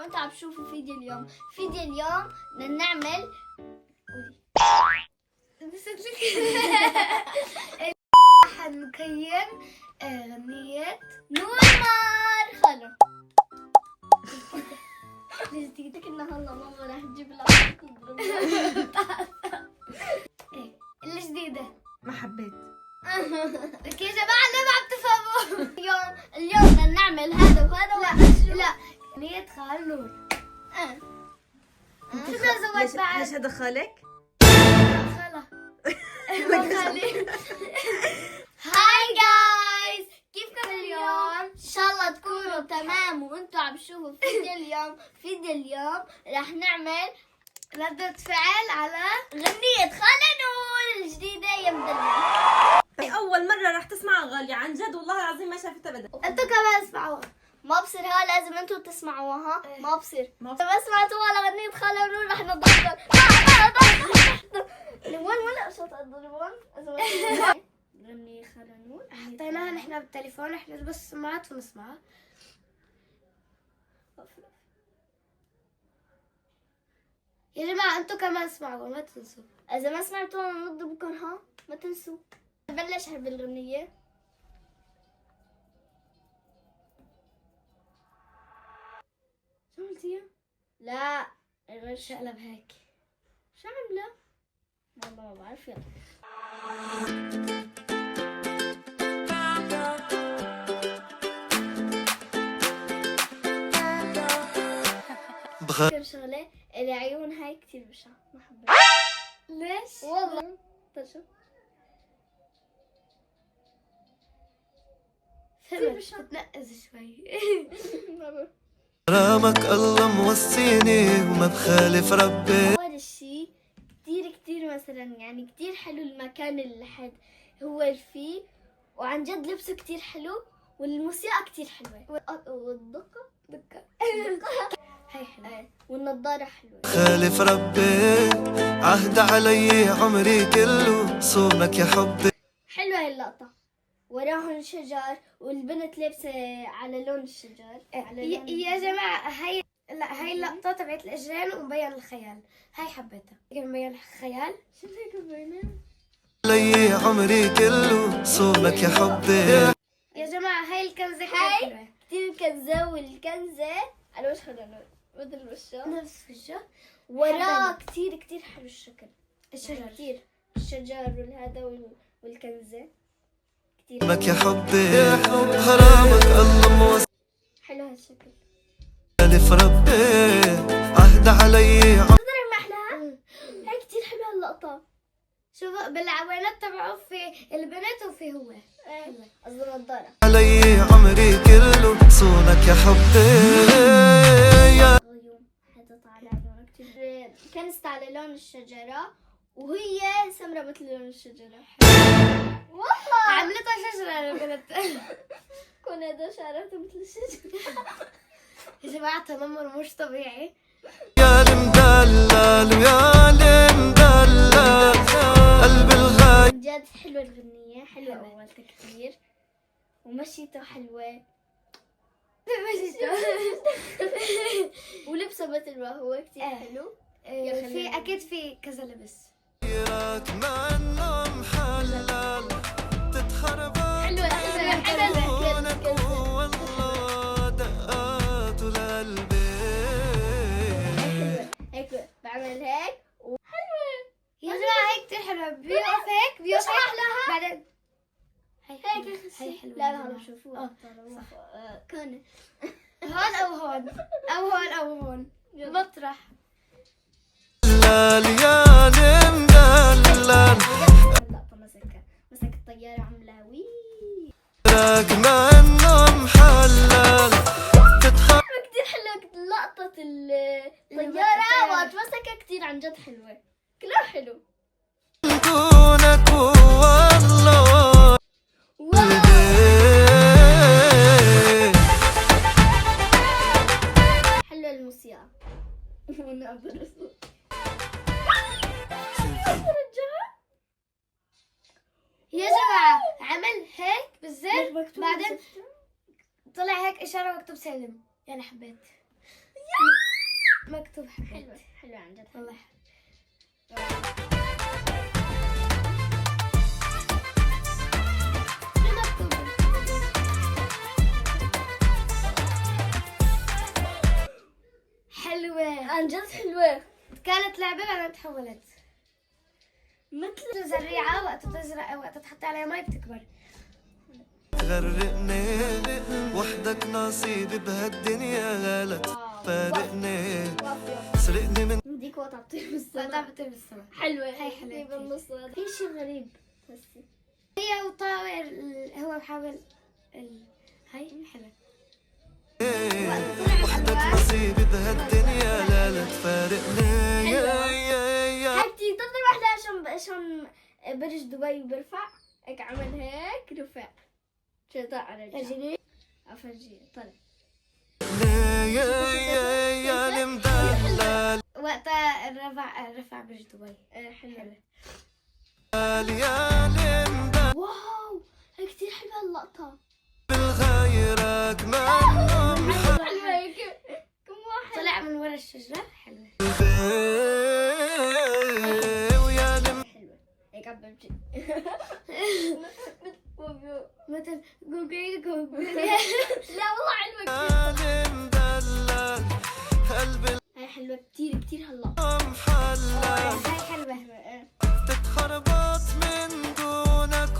وانتوا عم تشوفوا فيديو اليوم. فيديو اليوم بدنا نعمل حنكين أغنية نور مار خلو. ليش تيجي إنها هلا ماما راح تجيب لك إيه الجديدة. ما حبيت. لك يا جماعة ليه ما عم تفهموا؟ اليوم بدنا نعمل هذا وهذا. لا أغنية خال نور. شو بدنا نزود بعد؟ ليش هذا خالك؟ خلا هاي جايز، كيفكم اليوم؟ ان شاء الله تكونوا تمام وانتوا عم تشوفوا فيديو اليوم. فيديو اليوم راح نعمل ردة فعل على غنية خالة نور الجديدة يا مدلل. أول مرة راح تسمع غالية عن جد والله العظيم ما شافتها أبدا. انتوا كمان اسمعوها. ما بصيرها، لازم انتوا تسمعوها. ما بصير. ما اذا ما سمعتوها على غنية خالة نور رح نضحك. لوين ولا صوت الضربان؟ غنية خالة نور حطيناها نحن بالتليفون، احنا بس السماعات ونسمعها. يا جماعة انتوا كمان اسمعوا ما تنسوا. إذا ما سمعتوها نضربكم ها، ما تنسوا. نبلش بالغنية. شو عملتيها؟ لا غير شقلب هيك. شو عاملة؟ والله ما بعرف. يلا كم شغلة. العيون هاي كتير بشعة، ما حبيت. ليش؟ والله طيب شو؟ فهمت تتنقز شوي. رامك الله موصيني وما بخالف ربي. أول شي كتير مثلا يعني كتير حلو المكان اللي حد هو فيه، وعن جد لبسه كتير حلو، والموسيقى كتير حلوة، والدقة هاي حلوة. والنظارة حلوة. خالف ربي عهد علي عمري كله صونك يا حبي. حلوة هاي اللقطة. وراهن شجر والبنت لابسة على لون الشجر. على لون يا جماعة هاي هاي اللقطة تبعت الأجرين ومبين الخيال. هاي حبيتها. مبين الخيال. شو هيك مبينة؟ علي عمري كله صونك يا حبي. يا جماعة هاي الكنزة كتير هاي حلوة. كتير كنزة، والكنزة على وش خلنا مثل وشه نفس وجه. وراه كتير حلو الشكل. الشجر. كتير الشجر والهذا والكنزة كتير صونك يا حبي حرامك الله موصيني حلو هالشكل. خالف ربي عهد علي تقدر ما أحلاها؟ هاي كتير حلوة اللقطة. شوفوا بالعوانات تبعه في البنت وفي هو. قصدي نظارة. علي عمري كله صونك يا حبي. غيوم حطت على عيونها كتير. كنست على لون الشجرة وهي سمرة مثل لون الشجرة. والله عملتها شجرة البنت. كون هذا شعرته مثل الشجرة. يا جماعة تنمر مش طبيعي. يا المدلل ويا المدلل قلب الغايب. عن جد حلوة الغنية، حلوة أولتها كتير، ومشيته حلوة. ولبسه مثل ما هو كتير حلو. في أكيد في كذا لبس. راك مع انه محلل تتخربط حلوة عيونك والله دقاته لقلبي. هيك بعمل هيك وحلوة. يا جماعة هيك كتير حلوة. بيوقف هيك بيوقف أحلاها؟ بعدين هيك هاي حلوة. لا هلا شوفوها. كان هون أو هون أو هون أو هون مطرح. دلال يا المدلل اللقطة مسك الطيارة عاملة وي. راك مع انه محلل تتخربط كتير حلوة لقطة الطيارة وقت مسكها، كتير عن جد حلوة، كلها حلو. كونك والله قلبي. حلوة الموسيقى. ونقبل يا جماعة عمل هيك بالزر بعدين بعدين طلع هيك إشارة مكتوب سلم. يعني حبيت. مكتوب حبيت. حلوة حلوة عن جد. والله حلوة. عن جد حلوة. كانت لعبة بعدين تحولت مثل زريعة، وقت تزرع وقت تحط عليها مي بتكبر. تغرقني وحدك نصيبي بهالدنيا لا تفارقني سرقني من بديك وقت عطيه بالسما. وقتها بتطير بالسما. حلوة هاي حلوة هي كتير. بالنص. في شيء غريب هسي. هي وطاير هو بحاول هاي حلوة. وحدك نصيبي بهالدنيا لا تفارقني. هاي بتيجي تضرب واحدة عشان برج دبي برفع هيك عمل هيك رفع شطاء رجع. أجري أفرجي طلع. يا المدلل وقتها رفع برج دبي. حلوة. يا المدلل واو هي كتير حلوة اللقطة. بالغيرك منهم حلوة هيك كم واحد طلع من ورا الشجرة. حلوة. ويا الم حلوة هيك عم بمشي. مثل جوجل جوجل. لا والله حلوة كتير. المدلل قلبي هاي حلوة كتير كتير هاللقطة. محلل هاي حلوة. تتخربط من دونك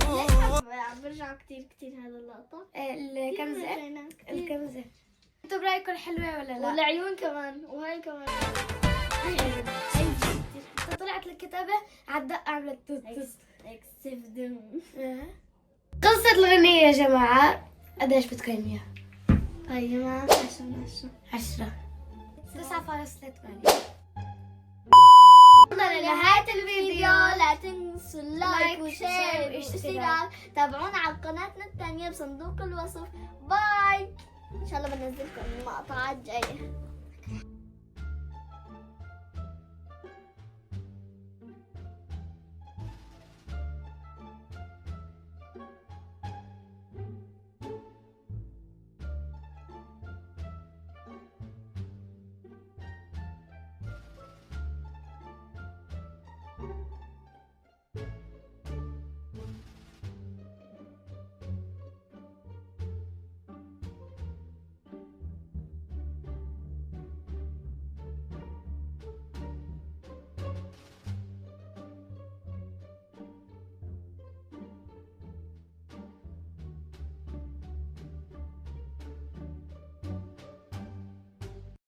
عم برجع كتير هذا اللقطة. الكنزة. كتير. الكنزة. انتوا برايكم حلوة ولا لا؟ والعيون كمان وهاي كمان. طلعت الكتابة على الدقة عملت توت توت. اكسفدم. قصة الغنية يا جماعة قديش بتقيميها؟ هاي جماعة 10. 9.8. وصلنا لنهاية الفيديو. لا تنسوا اللايك وشير والاشتراك. تابعونا على قناتنا الثانية بصندوق الوصف. باي. ان شاء الله بنزلكم مقطوعات جاية.